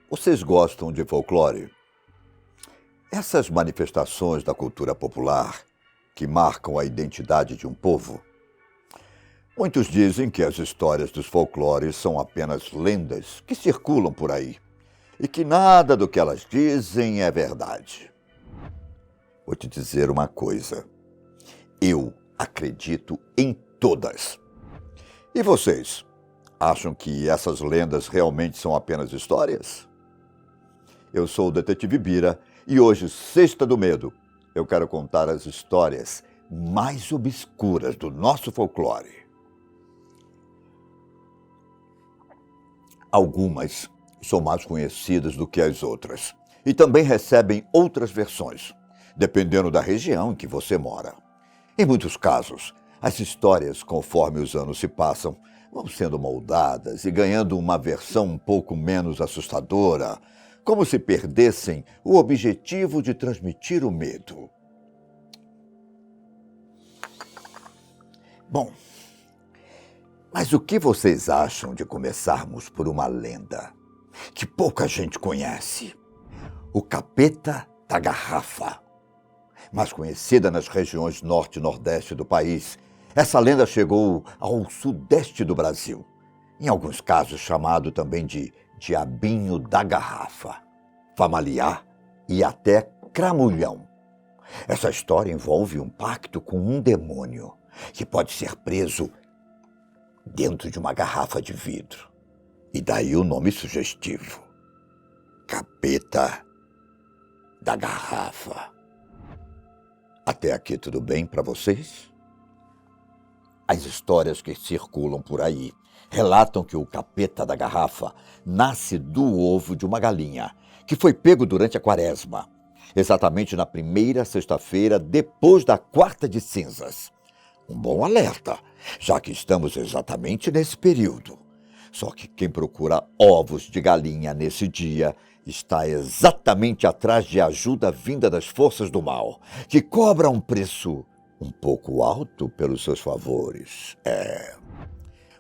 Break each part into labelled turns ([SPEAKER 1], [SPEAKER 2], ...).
[SPEAKER 1] Vocês gostam de folclore? Essas manifestações da cultura popular que marcam a identidade de um povo? Muitos dizem que as histórias dos folclores são apenas lendas que circulam por aí e que nada do que elas dizem é verdade. Vou te dizer uma coisa. Eu acredito em todas. E vocês? Acham que essas lendas realmente são apenas histórias? Eu sou o Detetive Bira e hoje, Sexta do Medo, eu quero contar as histórias mais obscuras do nosso folclore. Algumas são mais conhecidas do que as outras e também recebem outras versões, dependendo da região em que você mora. Em muitos casos, as histórias, conforme os anos se passam, vão sendo moldadas e ganhando uma versão um pouco menos assustadora, como se perdessem o objetivo de transmitir o medo. Bom, mas o que vocês acham de começarmos por uma lenda que pouca gente conhece? O Capeta da Garrafa. Mais conhecida nas regiões norte e nordeste do país, essa lenda chegou ao sudeste do Brasil, em alguns casos chamado também de Diabinho da Garrafa, Familiar e até Cramulhão. Essa história envolve um pacto com um demônio que pode ser preso dentro de uma garrafa de vidro. E daí o nome sugestivo, Capeta da Garrafa. Até aqui tudo bem para vocês? As histórias que circulam por aí relatam que o Capeta da Garrafa nasce do ovo de uma galinha, que foi pego durante a quaresma, exatamente na primeira sexta-feira depois da quarta de cinzas. Um bom alerta, já que estamos exatamente nesse período. Só que quem procura ovos de galinha nesse dia está exatamente atrás de ajuda vinda das forças do mal, que cobra um preço um pouco alto pelos seus favores.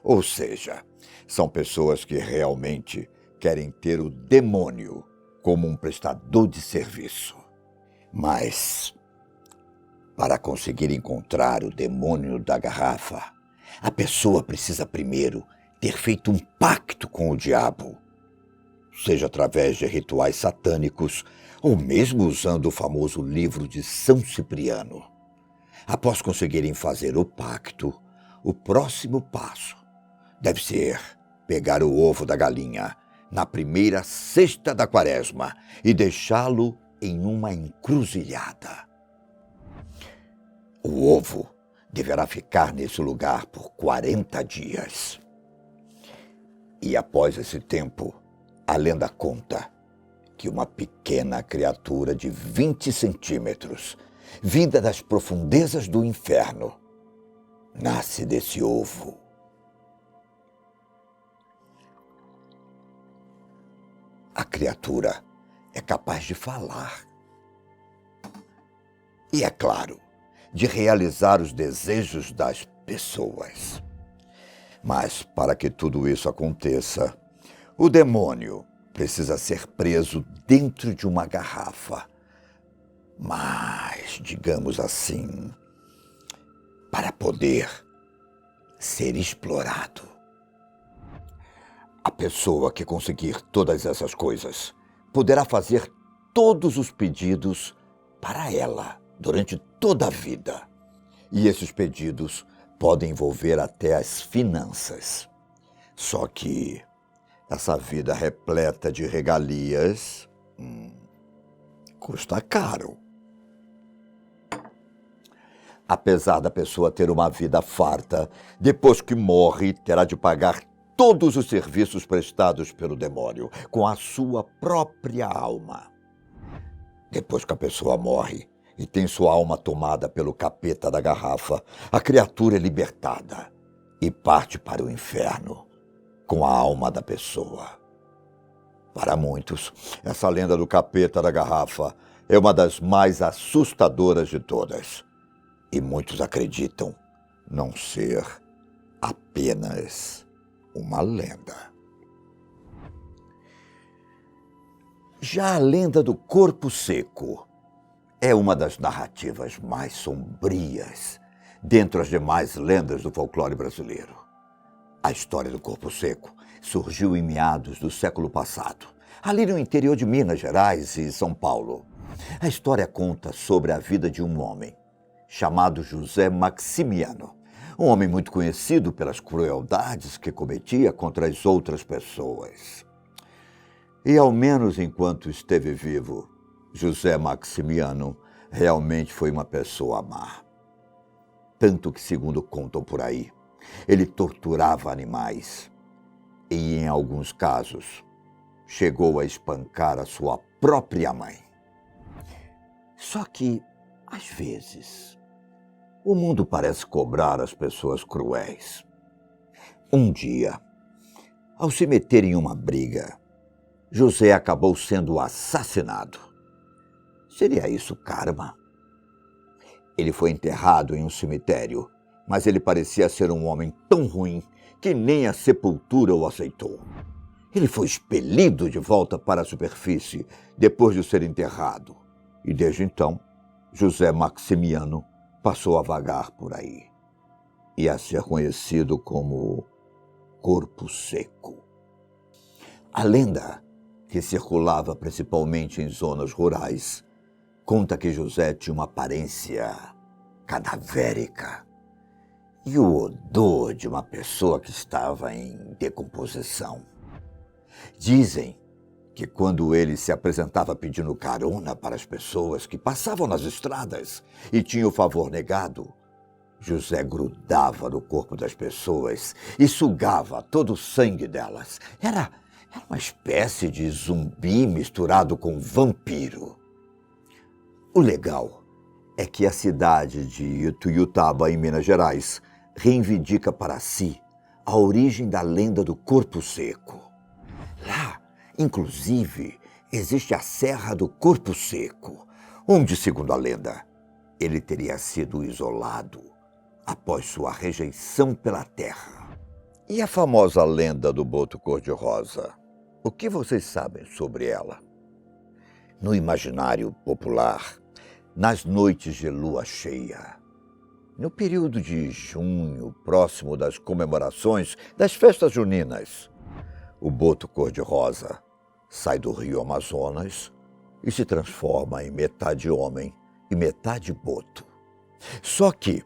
[SPEAKER 1] Ou seja, são pessoas que realmente querem ter o demônio como um prestador de serviço. Mas, para conseguir encontrar o demônio da garrafa, a pessoa precisa primeiro ter feito um pacto com o diabo, seja através de rituais satânicos ou mesmo usando o famoso livro de São Cipriano. Após conseguirem fazer o pacto, o próximo passo deve ser pegar o ovo da galinha na primeira sexta da quaresma e deixá-lo em uma encruzilhada. O ovo deverá ficar nesse lugar por 40 dias. E após esse tempo, a lenda conta que uma pequena criatura de 20 centímetros, vinda das profundezas do inferno, nasce desse ovo. A criatura é capaz de falar. E, é claro, de realizar os desejos das pessoas. Mas, para que tudo isso aconteça, o demônio precisa ser preso dentro de uma garrafa. Mas, digamos assim, para poder ser explorado. A pessoa que conseguir todas essas coisas poderá fazer todos os pedidos para ela durante toda a vida. E esses pedidos podem envolver até as finanças. Só que essa vida repleta de regalias custa caro. Apesar da pessoa ter uma vida farta, depois que morre, terá de pagar todos os serviços prestados pelo demônio, com a sua própria alma. Depois que a pessoa morre e tem sua alma tomada pelo capeta da garrafa, a criatura é libertada e parte para o inferno com a alma da pessoa. Para muitos, essa lenda do capeta da garrafa é uma das mais assustadoras de todas. E muitos acreditam não ser apenas uma lenda. Já a lenda do corpo seco é uma das narrativas mais sombrias dentre as demais lendas do folclore brasileiro. A história do corpo seco surgiu em meados do século passado, ali no interior de Minas Gerais e São Paulo. A história conta sobre a vida de um homem chamado José Maximiano, um homem muito conhecido pelas crueldades que cometia contra as outras pessoas. E ao menos enquanto esteve vivo, José Maximiano realmente foi uma pessoa má. Tanto que, segundo contam por aí, ele torturava animais e, em alguns casos, chegou a espancar a sua própria mãe. Só que, às vezes, o mundo parece cobrar as pessoas cruéis. Um dia, ao se meter em uma briga, José acabou sendo assassinado. Seria isso karma? Ele foi enterrado em um cemitério, mas ele parecia ser um homem tão ruim que nem a sepultura o aceitou. Ele foi expelido de volta para a superfície depois de ser enterrado. E desde então, José Maximiano passou a vagar por aí e a ser conhecido como Corpo Seco. A lenda, que circulava principalmente em zonas rurais, conta que José tinha uma aparência cadavérica e o odor de uma pessoa que estava em decomposição. Dizem que quando ele se apresentava pedindo carona para as pessoas que passavam nas estradas e tinha o favor negado, José grudava no corpo das pessoas e sugava todo o sangue delas. Era uma espécie de zumbi misturado com vampiro. O legal é que a cidade de Ituiutaba, em Minas Gerais, reivindica para si a origem da lenda do corpo seco. Lá, inclusive, existe a Serra do Corpo Seco, onde, segundo a lenda, ele teria sido isolado após sua rejeição pela terra. E a famosa lenda do boto cor-de-rosa? O que vocês sabem sobre ela? No imaginário popular, nas noites de lua cheia, no período de junho, próximo das comemorações das festas juninas, o boto cor-de-rosa sai do rio Amazonas e se transforma em metade homem e metade boto. Só que,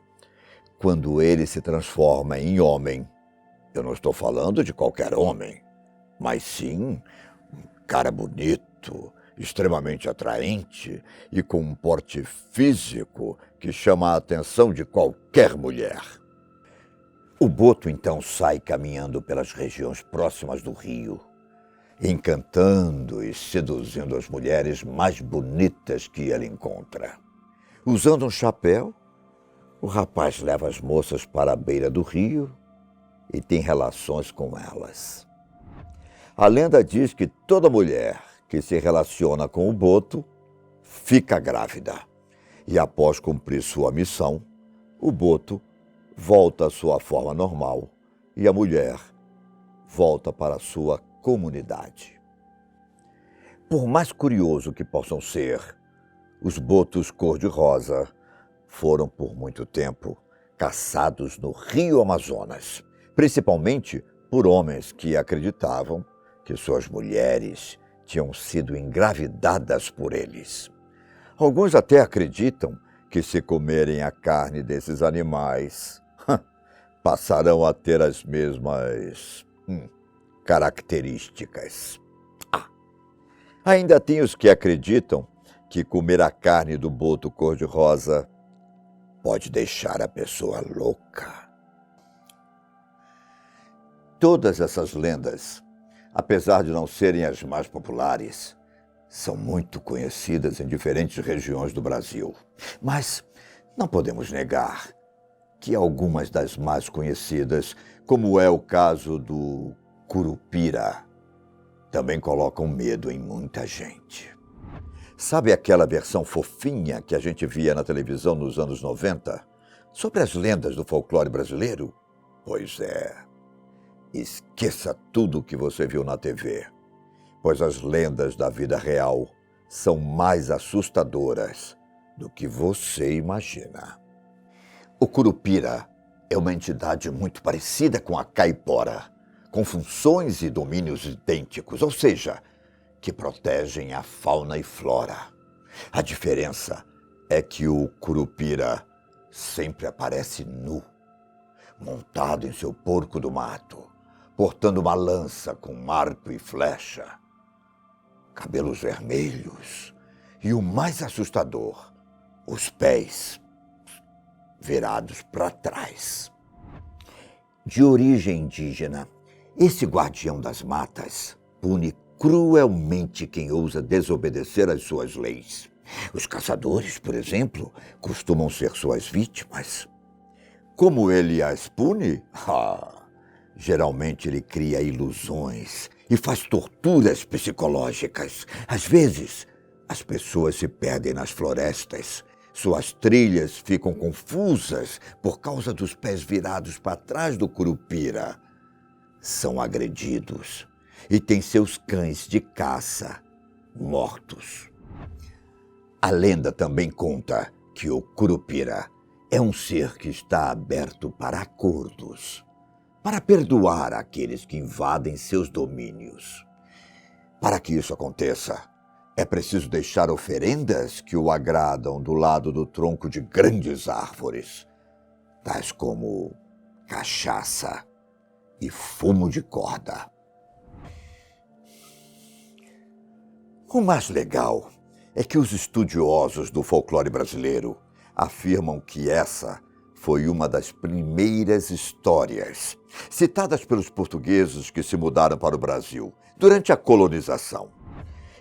[SPEAKER 1] quando ele se transforma em homem, eu não estou falando de qualquer homem, mas sim um cara bonito, extremamente atraente e com um porte físico que chama a atenção de qualquer mulher. O boto então sai caminhando pelas regiões próximas do rio, encantando e seduzindo as mulheres mais bonitas que ele encontra. Usando um chapéu, o rapaz leva as moças para a beira do rio e tem relações com elas. A lenda diz que toda mulher que se relaciona com o boto fica grávida. E após cumprir sua missão, o boto volta à sua forma normal e a mulher volta para a sua comunidade. Por mais curioso que possam ser, os botos cor-de-rosa foram por muito tempo caçados no Rio Amazonas, principalmente por homens que acreditavam que suas mulheres tinham sido engravidadas por eles. Alguns até acreditam que, se comerem a carne desses animais, passarão a ter as mesmas características. Ainda tem os que acreditam que comer a carne do boto cor-de-rosa pode deixar a pessoa louca. Todas essas lendas, apesar de não serem as mais populares, são muito conhecidas em diferentes regiões do Brasil. Mas não podemos negar que algumas das mais conhecidas, como é o caso do Curupira, também colocam medo em muita gente. Sabe aquela versão fofinha que a gente via na televisão nos anos 90? Sobre as lendas do folclore brasileiro? Pois é. Esqueça tudo o que você viu na TV. pois as lendas da vida real são mais assustadoras do que você imagina. O Curupira é uma entidade muito parecida com a caipora, com funções e domínios idênticos, ou seja, que protegem a fauna e flora. A diferença é que o Curupira sempre aparece nu, montado em seu porco do mato, portando uma lança com arco e flecha, cabelos vermelhos e o mais assustador, os pés virados para trás. De origem indígena, esse guardião das matas pune cruelmente quem ousa desobedecer às suas leis. Os caçadores, por exemplo, costumam ser suas vítimas. Como ele as pune? Geralmente ele cria ilusões e faz torturas psicológicas. Às vezes, as pessoas se perdem nas florestas. Suas trilhas ficam confusas por causa dos pés virados para trás do Curupira. São agredidos e têm seus cães de caça mortos. A lenda também conta que o Curupira é um ser que está aberto para acordos, para perdoar aqueles que invadem seus domínios. Para que isso aconteça, é preciso deixar oferendas que o agradam do lado do tronco de grandes árvores, tais como cachaça e fumo de corda. O mais legal é que os estudiosos do folclore brasileiro afirmam que essa foi uma das primeiras histórias citadas pelos portugueses que se mudaram para o Brasil durante a colonização.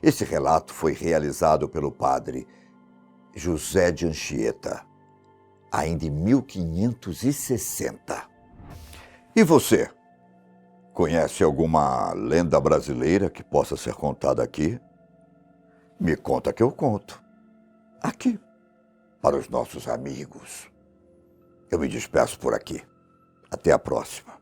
[SPEAKER 1] Esse relato foi realizado pelo padre José de Anchieta, ainda em 1560. E você? Conhece alguma lenda brasileira que possa ser contada aqui? Me conta que eu conto. Aqui, para os nossos amigos. Eu me despeço por aqui. Até a próxima.